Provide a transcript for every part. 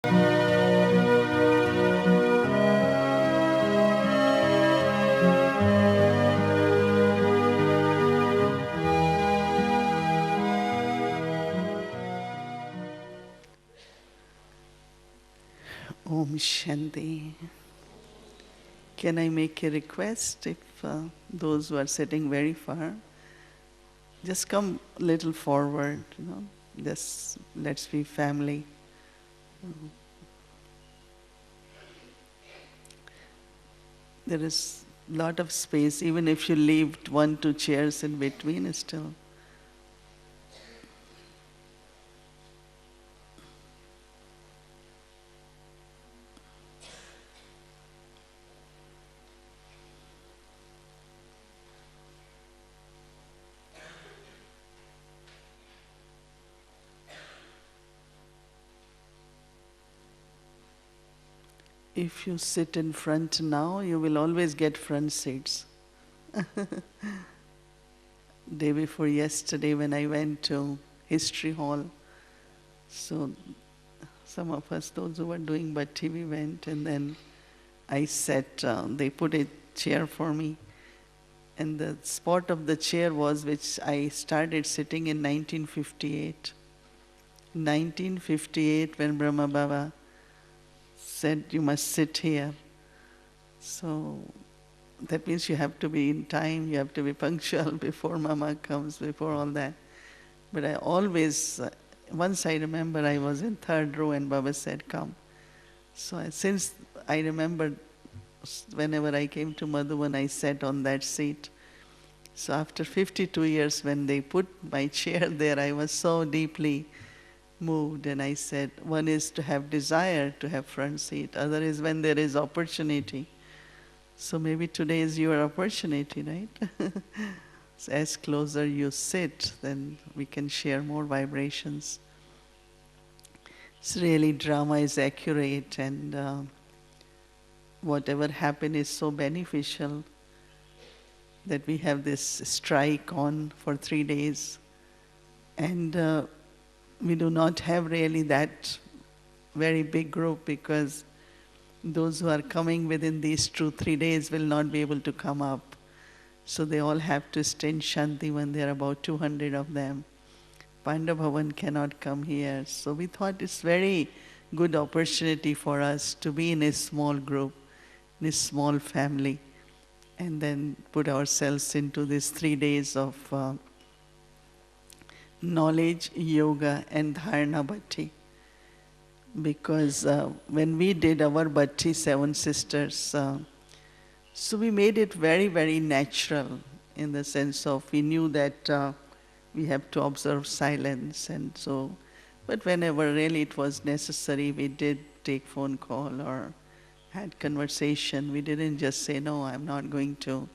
Om Shanti. Can I make a request if those who are sitting very far, just come a little forward, just let's be family. There is a lot of space, even if you leave 1-2 chairs in between, still. If you sit in front now, you will always get front seats. Day before yesterday when I went to History Hall, so some of us, those who were doing Bhatti, we went, and then I sat, they put a chair for me, and the spot of the chair was which I started sitting in 1958. 1958 when Brahma Baba said, you must sit here. So that means you have to be in time, you have to be punctual before Mama comes, before all that. But I always, once I remember I was in third row and Baba said, come. So since I remember whenever I came to Madhuban, I sat on that seat. So after 52 years when they put my chair there, I was so deeply moved, and I said, one is to have desire to have front seat, other is when there is opportunity. So maybe today is your opportunity, right? So as closer you sit, then we can share more vibrations. It's really, drama is accurate, and whatever happened is so beneficial that we have this strike on for 3 days. And we do not have really that very big group, because those who are coming within these 2-3 days will not be able to come up. So they all have to stay in Shanti when there are about 200 of them. Pandabhavan cannot come here. So we thought it's very good opportunity for us to be in a small group, in a small family, and then put ourselves into these 3 days of knowledge, yoga, and dharana bhatti. Because when we did our bhatti, 7 sisters, so we made it very, very natural, in the sense of we knew that we have to observe silence, and so, but whenever really it was necessary, we did take phone call or had conversation. We didn't just say, no, I'm not going to,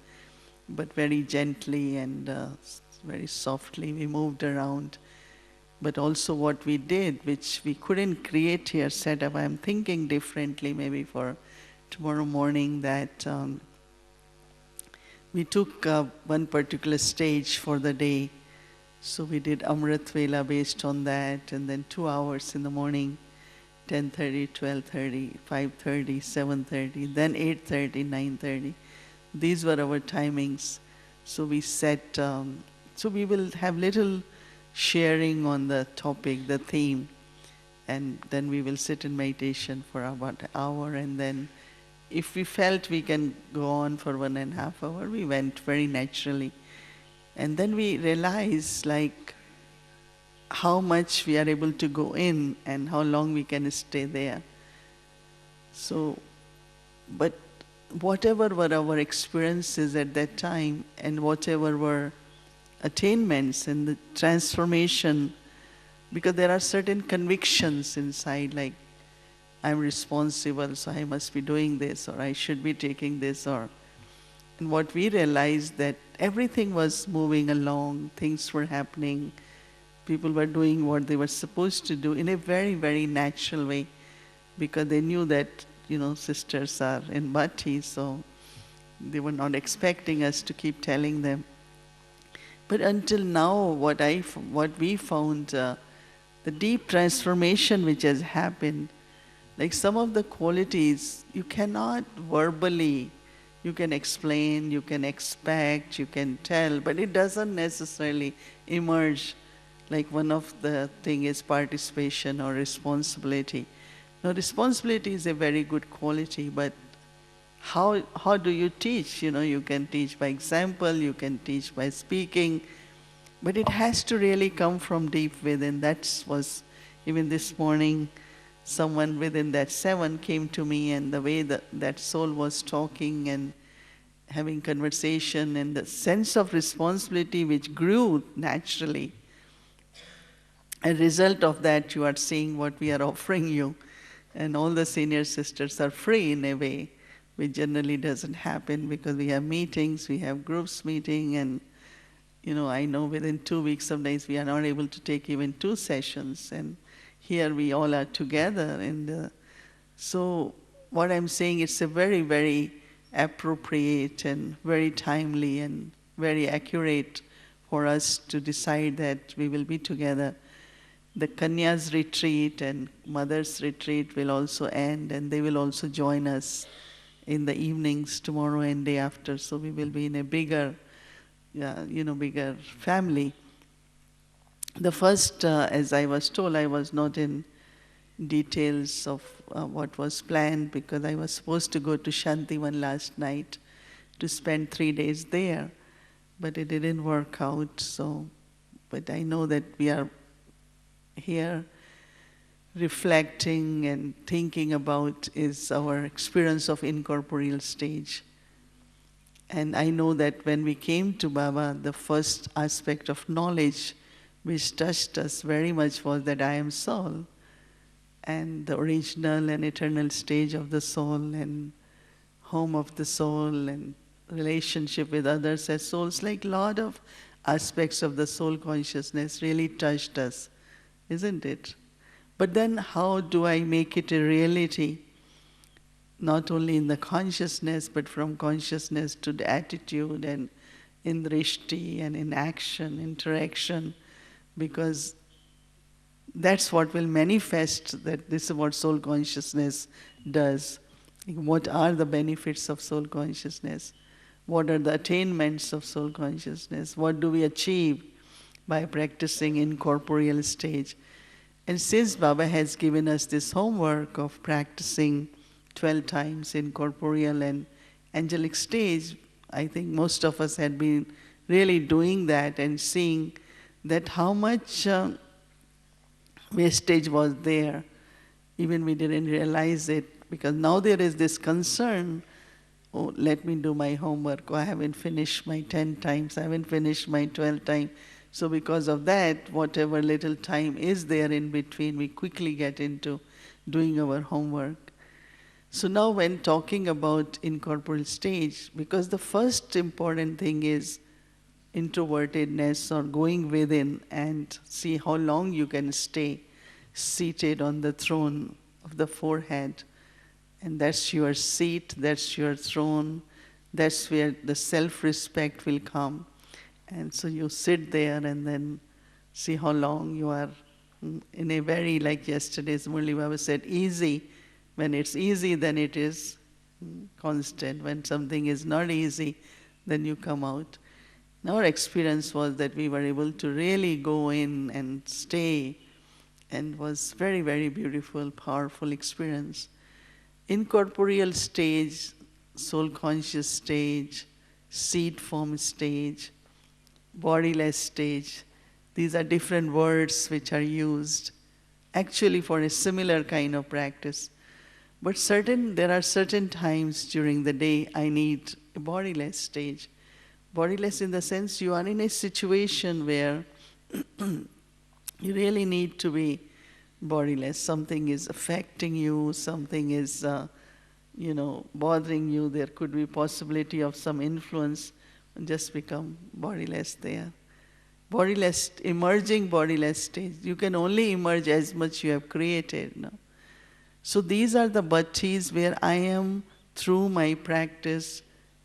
but very gently and very softly we moved around. But also what we did, which we couldn't create here, set up, I'm thinking differently maybe for tomorrow morning, that we took one particular stage for the day. So we did Amrit Vela based on that, and then 2 hours in the morning, 10:30, 12:30, 5:30, 7:30, then 8:30, 9:30. These were our timings. So we set, so we will have little sharing on the topic, the theme, and then we will sit in meditation for about an hour, and then if we felt we can go on for 1.5 hours, we went very naturally. And then we realized like how much we are able to go in and how long we can stay there. So, but whatever were our experiences at that time, and whatever were attainments and the transformation, because there are certain convictions inside, like I'm responsible, so I must be doing this, or I should be taking this, or, and what we realized that everything was moving along, things were happening, people were doing what they were supposed to do in a very, very natural way, because they knew that, sisters are in Bhatti, so they were not expecting us to keep telling them. But until now, what we found, the deep transformation which has happened, Like some of the qualities you cannot verbally, you can explain, you can expect, you can tell, but it doesn't necessarily emerge. Like one of the thing is participation or responsibility. Now responsibility is a very good quality, but how do you teach? You can teach by example, you can teach by speaking, but it has to really come from deep within. That was even this morning, someone within that 7 came to me, and the way that soul was talking and having conversation and the sense of responsibility which grew naturally. A result of that, you are seeing what we are offering you. And all the senior sisters are free in a way, which generally doesn't happen because we have meetings, we have groups meeting, and I know within 2 weeks sometimes we are not able to take even 2 sessions, and here we all are together. And so what I'm saying, it's a very, very appropriate and very timely and very accurate for us to decide that we will be together. The Kanya's retreat and Mother's retreat will also end, and they will also join us in the evenings tomorrow and day after. So we will be in a bigger family. The first, as I was told, I was not in details of what was planned because I was supposed to go to Shantivan last night to spend 3 days there, but it didn't work out. But I know that we are here reflecting and thinking about is our experience of incorporeal stage. And I know that when we came to Baba, the first aspect of knowledge which touched us very much was that I am soul, and the original and eternal stage of the soul, and home of the soul, and relationship with others as souls. Like a lot of aspects of the soul consciousness really touched us, isn't it? But then how do I make it a reality? Not only in the consciousness, but from consciousness to the attitude and in drishti and in action, interaction, because that's what will manifest that this is what soul consciousness does. What are the benefits of soul consciousness? What are the attainments of soul consciousness? What do we achieve by practicing incorporeal stage? And since Baba has given us this homework of practicing 12 times incorporeal and angelic stage, I think most of us had been really doing that and seeing that how much wastage was there. Even we didn't realize it, because now there is this concern, oh, let me do my homework, oh, I haven't finished my 10 times, I haven't finished my 12 times. So because of that, whatever little time is there in between, we quickly get into doing our homework. So now when talking about incorporeal stage, because the first important thing is introvertedness, or going within and see how long you can stay seated on the throne of the forehead. And that's your seat, that's your throne, that's where the self-respect will come. And so you sit there and then see how long you are in a very, like yesterday's Murli Baba said, easy. When it's easy, then it is constant. When something is not easy, then you come out. And our experience was that we were able to really go in and stay, and was very, very beautiful, powerful experience. Incorporeal stage, soul conscious stage, seed form stage, bodiless stage. These are different words which are used actually for a similar kind of practice. But there are certain times during the day I need a bodiless stage. Bodiless in the sense you are in a situation where you really need to be bodiless. Something is affecting you, something is bothering you. There could be possibility of some influence. Just become bodiless there. Bodiless, emerging bodiless stage. You can only emerge as much you have created. No? So these are the bhattis where I am, through my practice,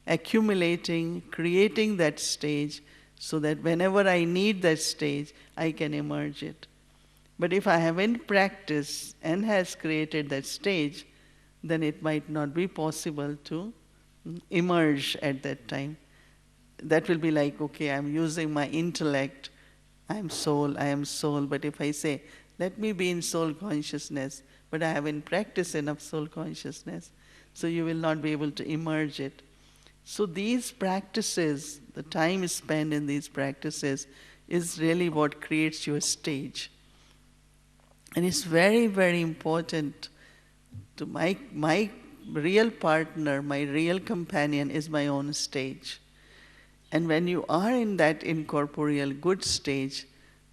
accumulating, creating that stage, so that whenever I need that stage, I can emerge it. But if I haven't practiced and has created that stage, then it might not be possible to emerge at that time. That will be like, okay, I'm using my intellect, I am soul, but if I say, let me be in soul consciousness, but I haven't practiced enough soul consciousness, so you will not be able to emerge it. So these practices, the time spent in these practices, is really what creates your stage. And it's very, very important to my real partner, my real companion is my own stage. And when you are in that incorporeal good stage,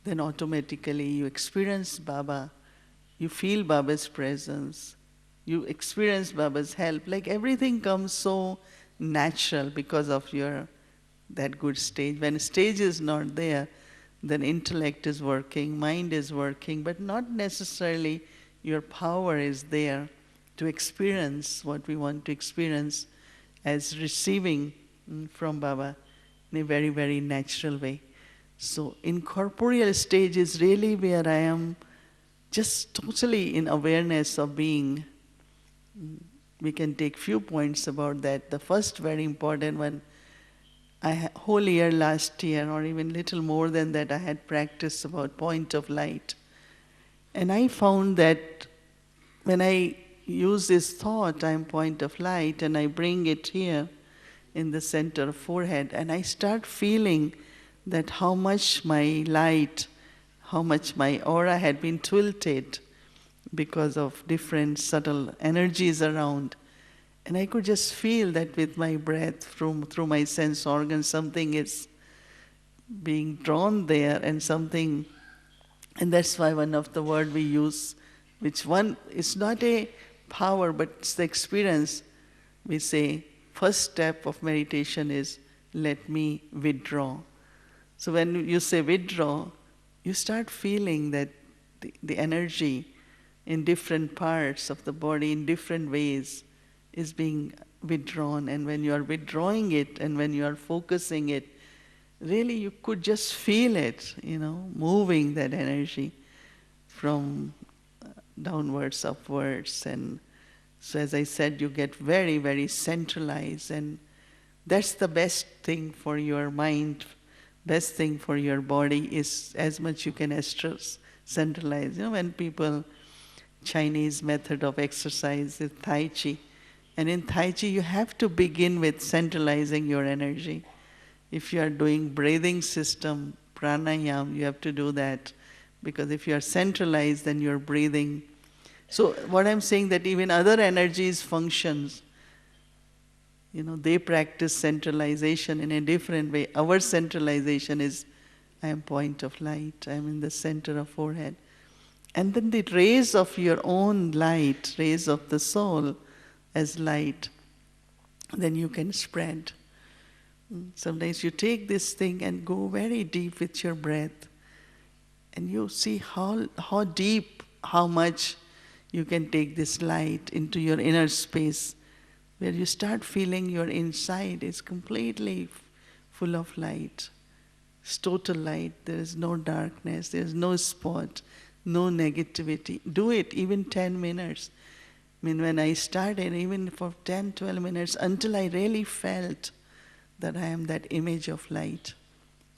then automatically you experience Baba, you feel Baba's presence, you experience Baba's help. Like everything comes so natural because of your that good stage. When stage is not there, then intellect is working, mind is working, but not necessarily your power is there to experience what we want to experience as receiving from Baba in a very, very natural way. So incorporeal stage is really where I am just totally in awareness of being. We can take few points about that. The first very important one, whole year last year, or even little more than that, I had practiced about point of light. And I found that when I use this thought, I am point of light, and I bring it here in the center of forehead, and I start feeling that how much my light, how much my aura had been tilted because of different subtle energies around. And I could just feel that with my breath, through my sense organs, something is being drawn there, and something, and that's why one of the word we use, which one, it's not a power, but it's the experience. We say, first step of meditation is, let me withdraw. So when you say withdraw, you start feeling that the energy in different parts of the body, in different ways, is being withdrawn. And when you are withdrawing it, and when you are focusing it, really you could just feel it, moving that energy from downwards, upwards. And so as I said, you get very, very centralized, and that's the best thing for your mind, best thing for your body is as much you can centralize. When people, Chinese method of exercise is Tai Chi, and in Tai Chi you have to begin with centralizing your energy. If you are doing breathing system, pranayam, you have to do that, because if you are centralized, then you're breathing. So what I'm saying, that even other energies functions, they practice centralization in a different way. Our centralization is, I am point of light, I am in the center of forehead. And then the rays of your own light, rays of the soul as light, then you can spread. Sometimes you take this thing and go very deep with your breath, and you see how deep, how much you can take this light into your inner space, where you start feeling your inside is completely full of light. It's total light. There is no darkness. There is no spot, no negativity. Do it even 10 minutes. When I started, even for 10, 12 minutes, until I really felt that I am that image of light.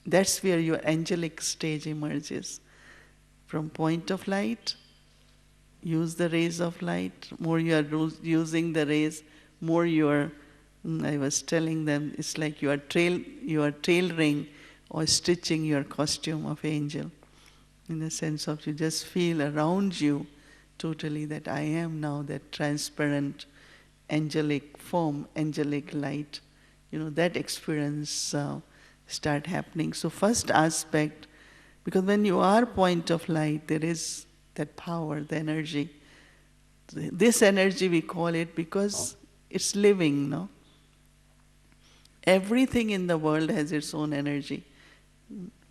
That's where your angelic stage emerges. From point of light, use the rays of light. More you are using the rays, more you are, I was telling them, it's like you are tailoring or stitching your costume of angel. In the sense of you just feel around you totally that I am now that transparent angelic form, angelic light. That experience start happening. So first aspect, because when you are point of light, there is that power, the energy. This energy we call it because it's living, no? Everything in the world has its own energy.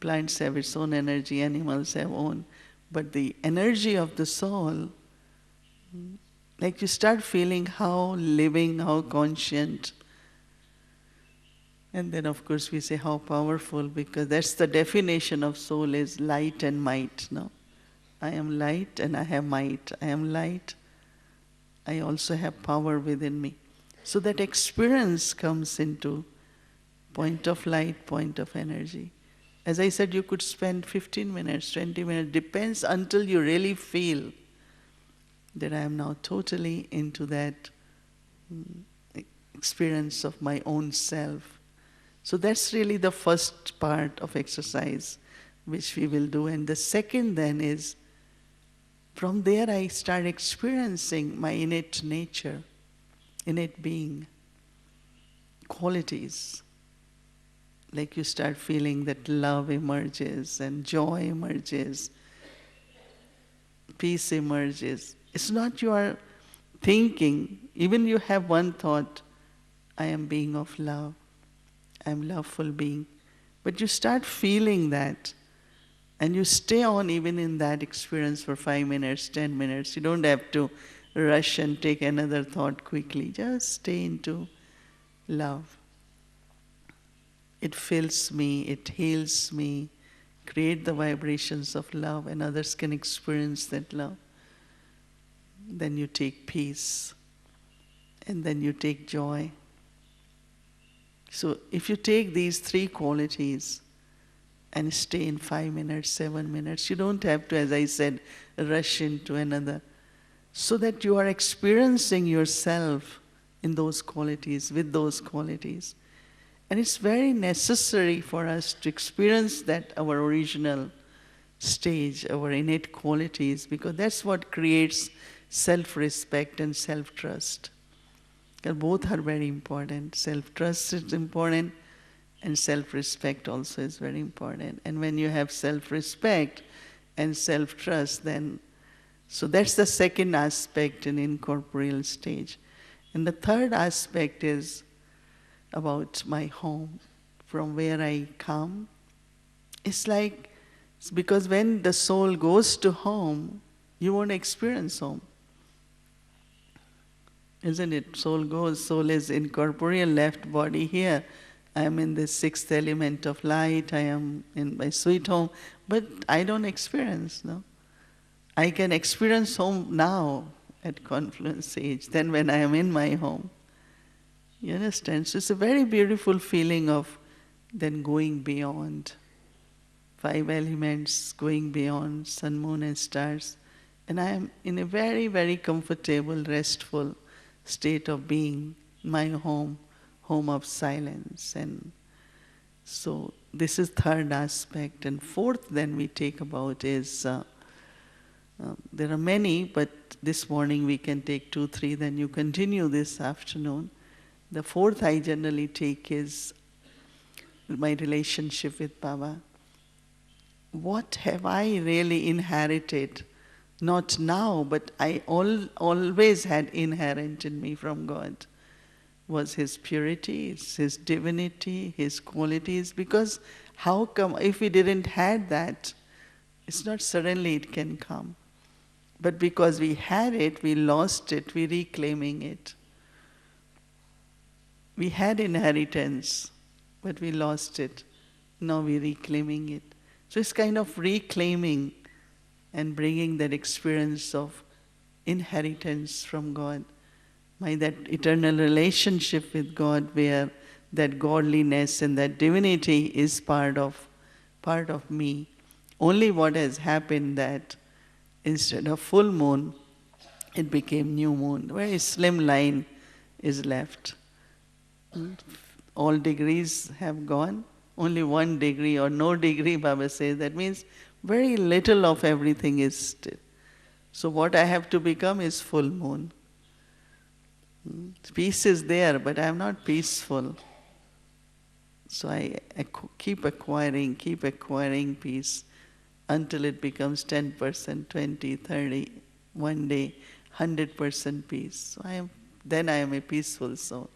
Plants have its own energy, animals have own. But the energy of the soul, like you start feeling how living, how conscient. And then of course we say how powerful, because that's the definition of soul is light and might, no? I am light and I have might. I am light. I also have power within me. So that experience comes into point of light, point of energy. As I said, you could spend 15 minutes, 20 minutes, depends until you really feel that I am now totally into that experience of my own self. So that's really the first part of exercise which we will do. And the second then is, from there I start experiencing my innate nature, innate being, qualities. Like you start feeling that love emerges and joy emerges, peace emerges. It's not your thinking. Even you have one thought, I am being of love. I am loveful being. But you start feeling that, and you stay on even in that experience for 5 minutes, 10 minutes. You don't have to rush and take another thought quickly. Just stay into love. It fills me, it heals me, create the vibrations of love, and others can experience that love. Then you take peace, and then you take joy. So if you take these three qualities and stay in 5 minutes, 7 minutes, you don't have to, as I said, rush into another. So that you are experiencing yourself in those qualities, with those qualities. And it's very necessary for us to experience that, our original stage, our innate qualities, because that's what creates self-respect and self-trust. Because both are very important. Self-trust is important, and self-respect also is very important. And when you have self-respect and self-trust, then, so that's the second aspect in incorporeal stage. And the third aspect is about my home, from where I come. It's because when the soul goes to home, you won't experience home. Isn't it? Soul goes, soul is incorporeal, left body here. I am in the sixth element of light, I am in my sweet home, but I don't experience, no? I can experience home now at confluence age, than when I am in my home. You understand? So it's a very beautiful feeling of then going beyond. 5 elements, going beyond sun, moon and stars. And I am in a very, very comfortable, restful state of being, my home, home of silence. And so this is third aspect. And fourth then we take about is, there are many, but this morning we can take 2, 3, then you continue this afternoon. The fourth I generally take is my relationship with Baba. What have I really inherited? Not now, but I always had inherent in me from God. Was His purity, His divinity, His qualities. Because how come, if we didn't had that, it's not suddenly it can come. But because we had it, we lost it, we're reclaiming it. We had inheritance, but we lost it. Now we're reclaiming it. So it's kind of reclaiming and bringing that experience of inheritance from God. That eternal relationship with God, where that godliness and that divinity is part of me. Only what has happened that instead of full moon, it became new moon. Very slim line is left. All degrees have gone. Only 1 degree or no degree, Baba says. That means very little of everything is still. So what I have to become is full moon. Peace is there, but I am not peaceful. So I keep acquiring peace until it becomes 10%, 20, 30, one day, 100% peace. So then I am a peaceful soul.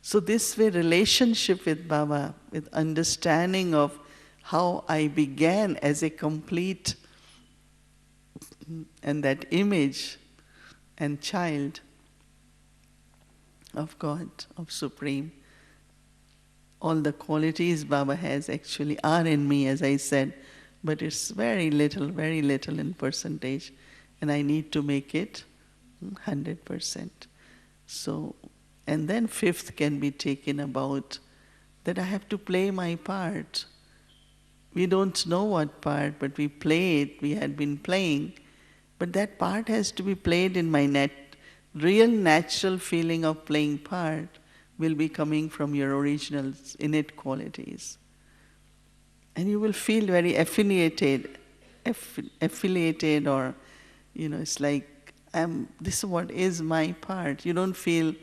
So this way, relationship with Baba, with understanding of how I began as a complete and that image and child of God, of Supreme. All the qualities Baba has actually are in me, as I said, but it's very little in percentage, and I need to make it 100%. So, and then fifth can be taken about that I have to play my part. We don't know what part, but we play it. We had been playing, but that part has to be played in my real natural feeling of playing part will be coming from your original innate qualities. And you will feel very affiliated, or, it's like, this is what is my part. You don't feel,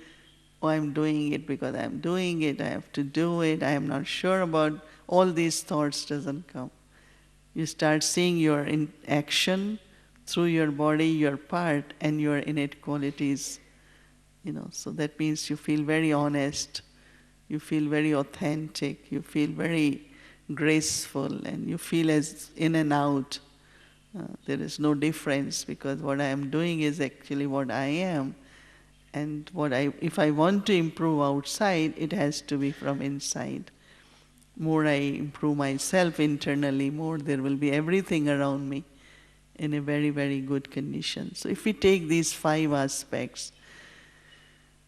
oh, I'm doing it because I'm doing it, I have to do it, I am not sure about, all these thoughts doesn't come. You start seeing your action through your body, your part, and your innate qualities. So that means you feel very honest, you feel very authentic, you feel very graceful, and you feel as in and out. There is no difference, because what I am doing is actually what I am. And if I want to improve outside, it has to be from inside. More I improve myself internally, more there will be everything around me in a very, very good condition. So if we take these 5 aspects,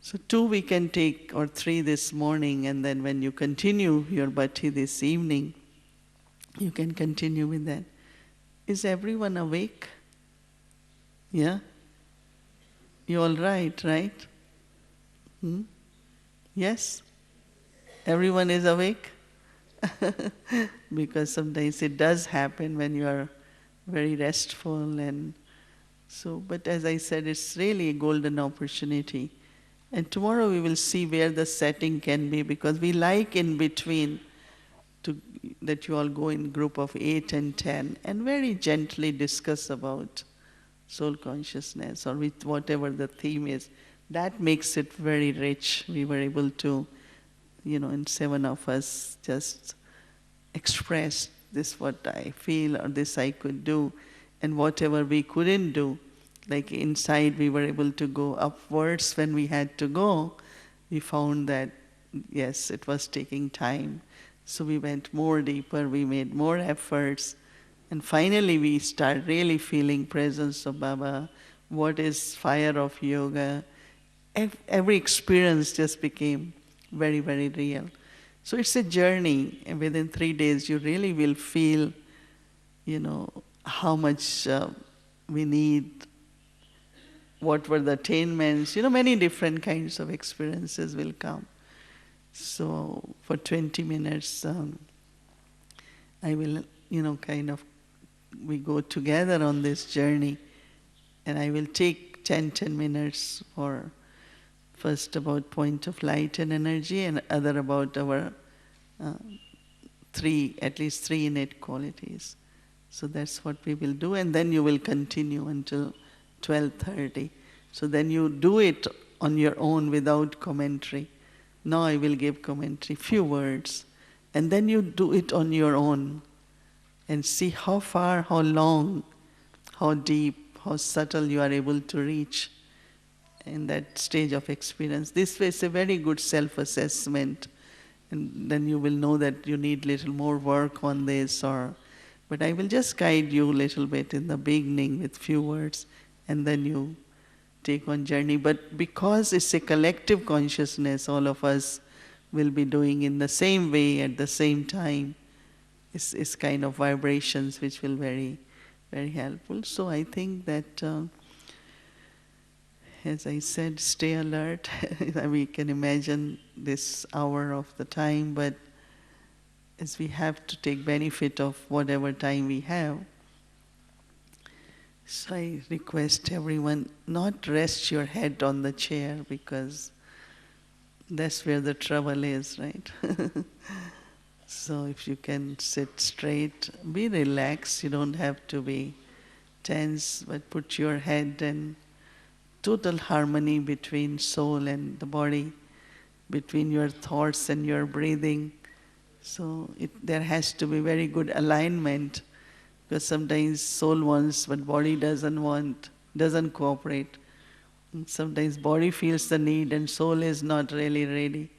so 2 we can take, or 3 this morning, and then when you continue your bhatti this evening, you can continue with that. Is everyone awake? Yeah? You all right? Yes? Everyone is awake? Because sometimes it does happen when you are very restful, and so, but as I said, it's really a golden opportunity. And tomorrow we will see where the setting can be, because we like in between that you all go in group of 8 and 10 and very gently discuss about soul consciousness, or with whatever the theme is. That makes it very rich. We were able to, and 7 of us just express this what I feel, or this I could do, and whatever we couldn't do, like inside we were able to go upwards when we had to go, we found that yes, it was taking time. So we went more deeper, we made more efforts, and finally we start really feeling presence of Baba, what is fire of yoga. Every experience just became very, very real. So it's a journey, and within 3 days you really will feel, how much we need, what were the attainments, many different kinds of experiences will come. So for 20 minutes, I will, we go together on this journey, and I will take 10 minutes for first about point of light and energy, and other about our at least three innate qualities. So that's what we will do, and then you will continue until 12:30. So then you do it on your own without commentary. Now I will give commentary, few words, and then you do it on your own and see how far, how long, how deep, how subtle you are able to reach in that stage of experience. This is a very good self-assessment, and then you will know that you need little more work on this, but I will just guide you a little bit in the beginning with few words, and then you take on journey. But because it's a collective consciousness, all of us will be doing in the same way at the same time. It's kind of vibrations which will very, very helpful. So I think that, as I said, stay alert. We can imagine this hour of the time, but as we have to take benefit of whatever time we have, so I request everyone not rest your head on the chair, because that's where the trouble is, right? So if you can sit straight, be relaxed. You don't have to be tense, but put your head in total harmony between soul and the body, between your thoughts and your breathing. So there has to be very good alignment, because sometimes soul wants but body doesn't want, doesn't cooperate. And sometimes body feels the need and soul is not really ready.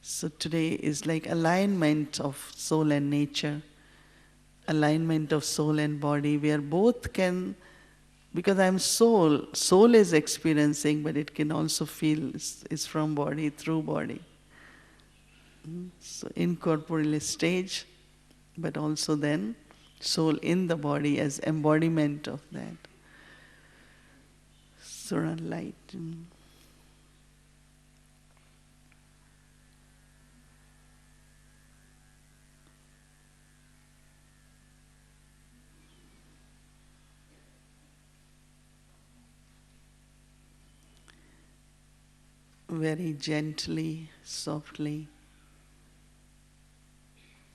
So today is like alignment of soul and nature. alignment of soul and body, where both can, because I'm soul, soul is experiencing, but it can also feel is from body, through body. So incorporeal stage, but also then soul in the body as embodiment of that. Surah light. Very gently, softly,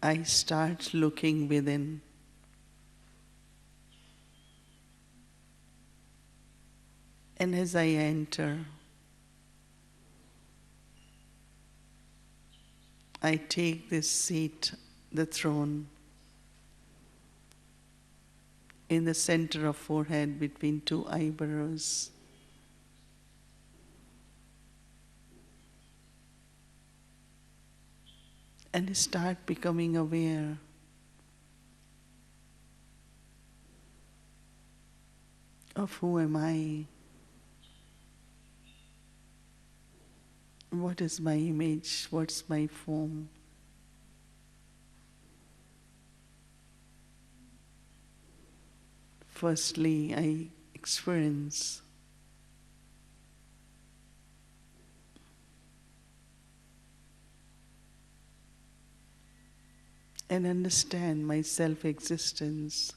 I start looking within. And as I enter, I take this seat, the throne, in the center of forehead between two eyebrows. And start becoming aware of who am I, what is my image, what's my form. Firstly, I experience and understand my self-existence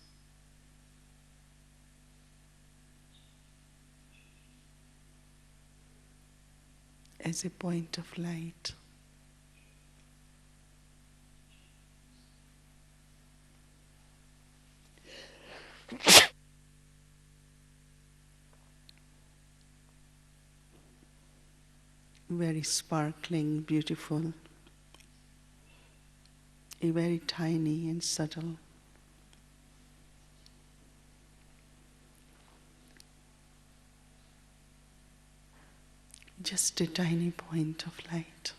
as a point of light. Very sparkling, beautiful, a very tiny and subtle. Just a tiny point of light.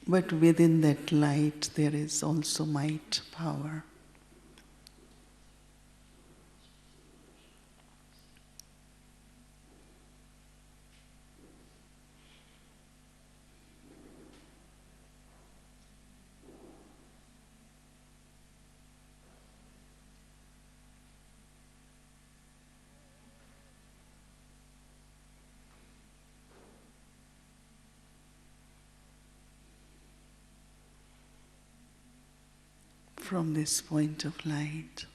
But within that light there is also might, power. From this point of light,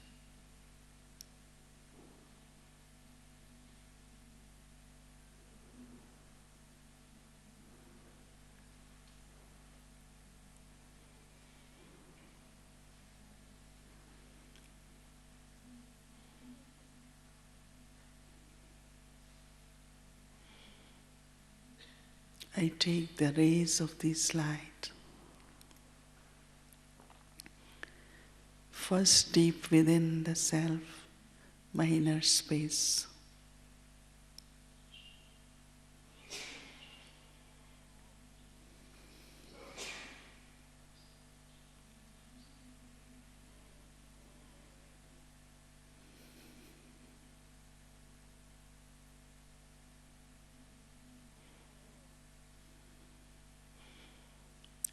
I take the rays of this light first deep within the self, my inner space.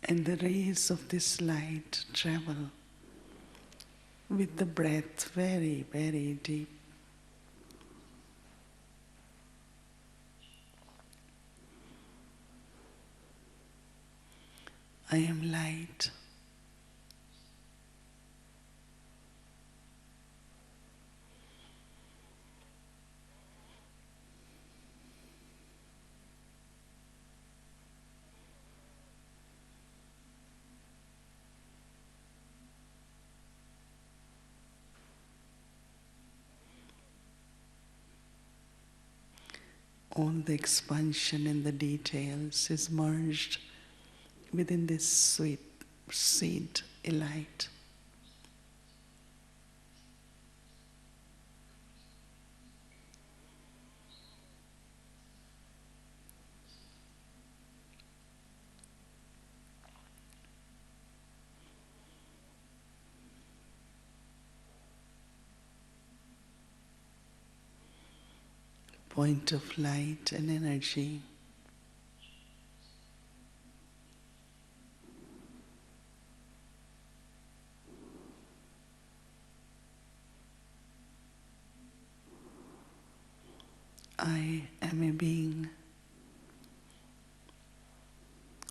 And the rays of this light travel with the breath very, very deep. I am light. All the expansion and the details is merged within this sweet seed, a light. point of light and energy. I am a being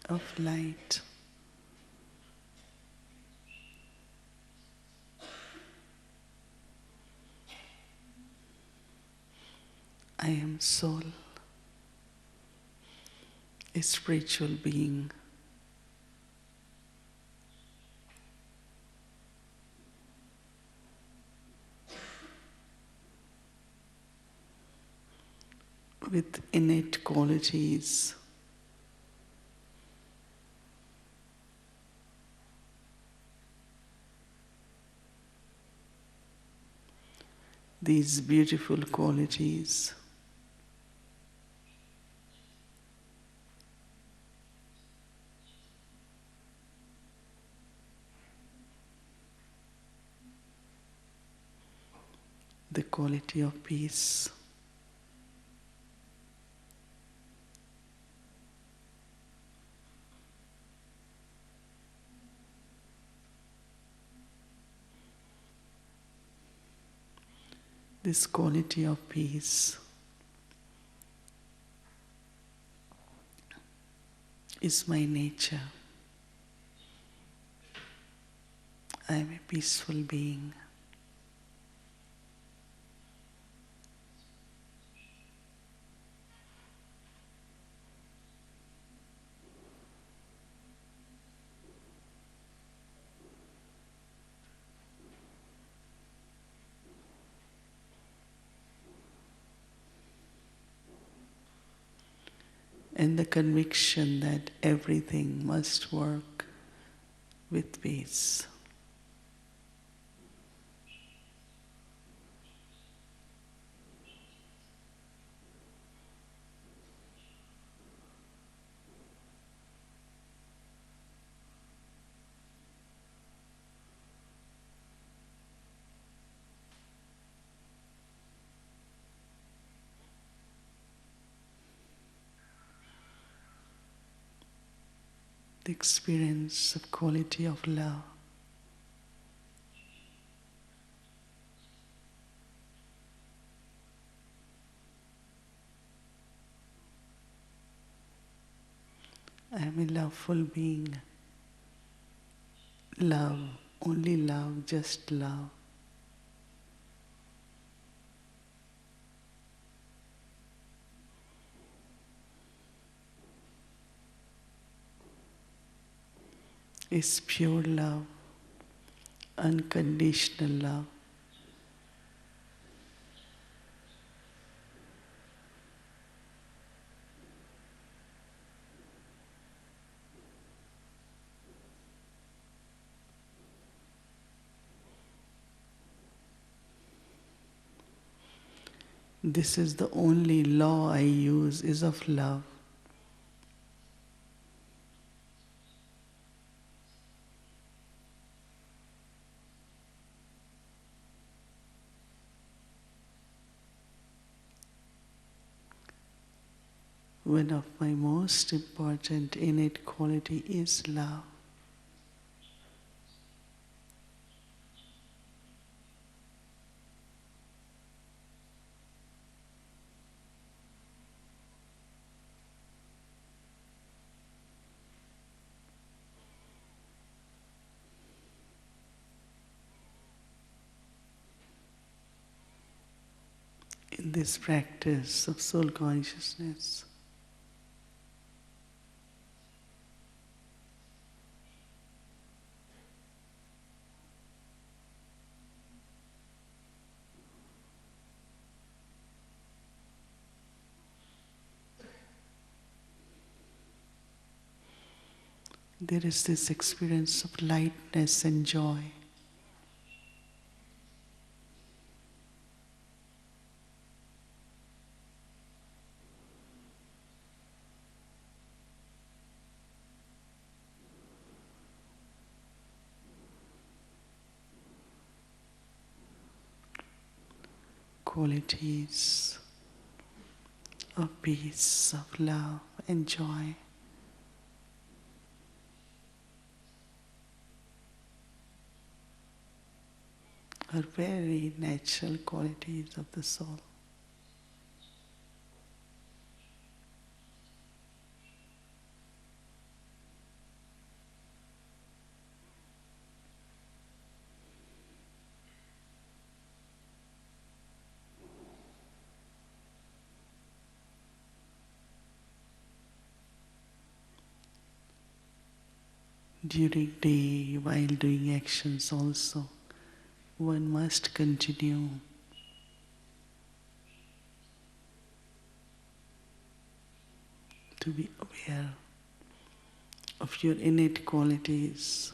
of light. I am soul, a spiritual being. With innate qualities. These beautiful qualities the quality of peace, this quality of peace is my nature. I am a peaceful being. And the conviction that everything must work with peace. The experience of quality of love. I am a loveful being. Love, only love, just love. Is pure love, unconditional love. This is the only law I use, is of love. One of my most important innate quality is love. In this practice of soul consciousness, there is this experience of lightness and joy. Qualities of peace, of love and joy are very natural qualities of the soul. During day, while doing actions also, one must continue to be aware of your innate qualities.